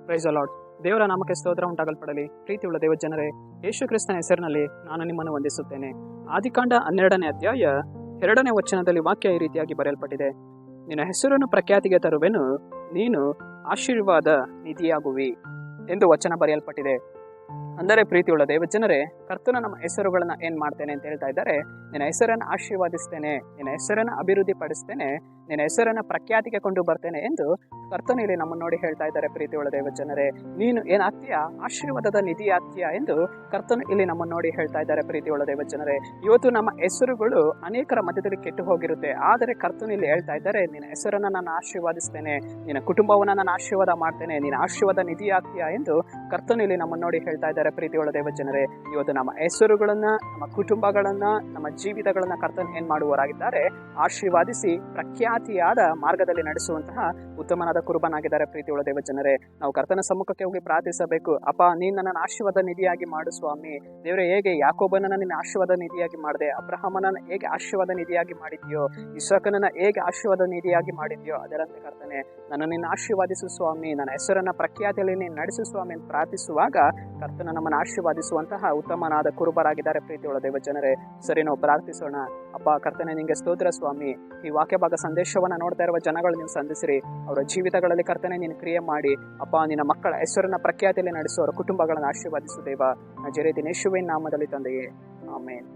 Praise the lord. ದೇವರ ನಾಮಕ್ಕೆ ಸ್ತೋತ್ರ ಉಂಟಾಗಲ್ಪಡಲಿ. ಪ್ರೀತಿಯುಳ್ಳ ದೇವ ಜನರೇ, ಯೇಸು ಕ್ರಿಸ್ತನ ಹೆಸರಿನಲ್ಲಿ ನಾನು ನಿಮ್ಮನ್ನು ವಂದಿಸುತ್ತೇನೆ. ಆದಿಕಾಂಡ 12ನೇ ಅಧ್ಯಾಯ 2ನೇ ವಚನದಲ್ಲಿ ವಾಕ್ಯ ಈ ರೀತಿಯಾಗಿ ಬರೆಯಲ್ಪಟ್ಟಿದೆ. ನಿನ್ನ ಹೆಸರನ್ನು ಪ್ರಖ್ಯಾತಿಗೆ ತರುವೆನು, ನೀನು ಆಶೀರ್ವಾದ ನಿಧಿಯಾಗುವಿ ಎಂದು ವಚನ ಬರೆಯಲ್ಪಟ್ಟಿದೆ. ಅಂದರೆ ಪ್ರೀತಿಯುಳ್ಳ ದೇವ ಜನರೇ, ಕರ್ತನು ನಮ್ಮ ಹೆಸರುಗಳನ್ನ ಏನ್ ಮಾಡ್ತೇನೆ ಅಂತ ಹೇಳ್ತಾ ಇದ್ದಾರೆ. ನಿನ್ನ ಹೆಸರನ್ನು ಆಶೀರ್ವಾದಿಸ್ತೇನೆ, ನಿನ್ನ ಹೆಸರನ್ನು ಅಭಿವೃದ್ಧಿ ಪಡಿಸ್ತೇನೆ, ನಿನ್ನ ಹೆಸರನ್ನ ಪ್ರಖ್ಯಾತಿಗೆ ಕೊಂಡು ಬರ್ತೇನೆ ಎಂದು ಕರ್ತನು ಇಲ್ಲಿ ನಮ್ಮನ್ನು ನೋಡಿ ಹೇಳ್ತಾ ಇದ್ದಾರೆ. ಪ್ರೀತಿಯುಳ್ಳ ದೇವ ಜನರೇ, ನೀನು ಏನಾಗ್ತೀಯಾ? ಆಶೀರ್ವಾದದ ನಿಧಿ ಆಗ್ತೀಯಾ ಎಂದು ಕರ್ತನು ಇಲ್ಲಿ ನಮ್ಮನ್ನು ನೋಡಿ ಹೇಳ್ತಾ ಇದ್ದಾರೆ. ಪ್ರೀತಿಯುಳ್ಳ ದೇವ ಜನರೇ, ಇವತ್ತು ನಮ್ಮ ಹೆಸರುಗಳು ಅನೇಕರ ಮಧ್ಯದಲ್ಲಿ ಕೆಟ್ಟು ಹೋಗಿರುತ್ತೆ. ಆದರೆ ಕರ್ತನು ಇಲ್ಲಿ ಹೇಳ್ತಾ ಇದ್ದಾರೆ, ನಿನ್ನ ಹೆಸರನ್ನ ನಾನು ಆಶೀರ್ವಾದಿಸ್ತೇನೆ, ನಿನ್ನ ಕುಟುಂಬವನ್ನ ನಾನು ಆಶೀರ್ವಾದ ಮಾಡ್ತೇನೆ, ನೀನು ಆಶೀರ್ವಾದ ನಿಧಿ ಆಗ್ತೀಯಾ ಎಂದು ಕರ್ತನು ಇಲ್ಲಿ ನಮ್ಮನ್ನು ನೋಡಿ ಹೇಳ್ತಾ ಇದ್ದಾರೆ. ಪ್ರೀತಿಯುಳ್ಳ ದೇವ ಜನರೇ, ಇವತ್ತು ನಮ್ಮ ಹೆಸರುಗಳನ್ನ, ನಮ್ಮ ಕುಟುಂಬಗಳನ್ನ, ನಮ್ಮ ಜೀವಿತಗಳನ್ನ ಕರ್ತನು ಏನ್ ಮಾಡುವವರಾಗಿದ್ದಾರೆ? ಆಶೀರ್ವಾದಿಸಿ ಪ್ರಖ್ಯಾತಿಯಾದ ಮಾರ್ಗದಲ್ಲಿ ನಡೆಸುವಂತಹ ಉತ್ತಮನಾದ ಕುರುಬನಾಗಿದ್ದಾರೆ. ಪ್ರೀತಿಯುಳ್ಳ ದೇವ ಜನರೇ, ನಾವು ಕರ್ತನ ಸಮ್ಮುಖಕ್ಕೆ ಹೋಗಿ ಪ್ರಾರ್ಥಿಸಬೇಕು. ಅಪ್ಪ, ನೀನು ನನ್ನನ್ನು ಆಶೀರ್ವಾದ ನಿಧಿಯಾಗಿ ಮಾಡು ಸ್ವಾಮಿ. ದೇವರೇ, ಹೇಗೆ ಯಾಕೋಬನನ್ನ ನಿನ್ನ ಆಶೀರ್ವಾದ ನಿಧಿಯಾಗಿ ಮಾಡಿದೆ, ಅಬ್ರಹಾಮನನ್ನ ಹೇಗೆ ಆಶೀರ್ವಾದ ನಿಧಿಯಾಗಿ ಮಾಡಿದ್ಯೋ, ಇಸಾಕನನ್ನ ಹೇಗೆ ಆಶೀರ್ವಾದ ನಿಧಿಯಾಗಿ ಮಾಡಿದ್ಯೋ, ಅದರಂತೆ ಕರ್ತನೆ ನನ್ನ ನಿನ್ನ ಆಶೀರ್ವಾದಿಸು ಸ್ವಾಮಿ, ನನ್ನ ಹೆಸರನ್ನ ಪ್ರಖ್ಯಾತಿಯಲ್ಲಿ ನೀನು ನಡೆಸು ಸ್ವಾಮಿ ಅಂತ ಪ್ರಾರ್ಥಿಸುವಾಗ ಕರ್ತನ ನಮ್ಮನ್ನು ಆಶೀರ್ವಾದಿಸುವಂತಹ ಉತ್ತಮನಾದ ಕುರುಬರಾಗಿದ್ದಾರೆ. ಪ್ರೀತಿಯುಳ್ಳ ದೇವ ಜನರೇ, ಸರಿ, ನಾವು ಪ್ರಾರ್ಥಿಸೋಣ. ಅಪ್ಪ ಕರ್ತನೆ, ನಿಂಗೆ ಸ್ತೋತ್ರ ಸ್ವಾಮಿ. ಈ ವಾಕ್ಯ ಭಾಗ ಸಂದೇಶವನ್ನ ನೋಡ್ತಾ ಇರುವ ಜನಗಳು ನೀವು ಸಂಧಿಸಿರಿ, ಅವರ ಜೀವಿತಗಳಲ್ಲಿ ಕರ್ತನೆ ನೀನು ಕ್ರಿಯೆ ಮಾಡಿ ಅಪ್ಪ, ನಿನ್ನ ಮಕ್ಕಳ ಹೆಸರನ್ನ ಪ್ರಖ್ಯಾತಿಯಲ್ಲಿ ನಡೆಸುವವರ ಕುಟುಂಬಗಳನ್ನು ಆಶೀರ್ವಾದಿಸು ದೇವ. ನಜರೇತಿನ ಯೇಸುವಿನ ನಾಮದಲ್ಲಿ ತಂದೆಯೇ, ಆಮೇನ್.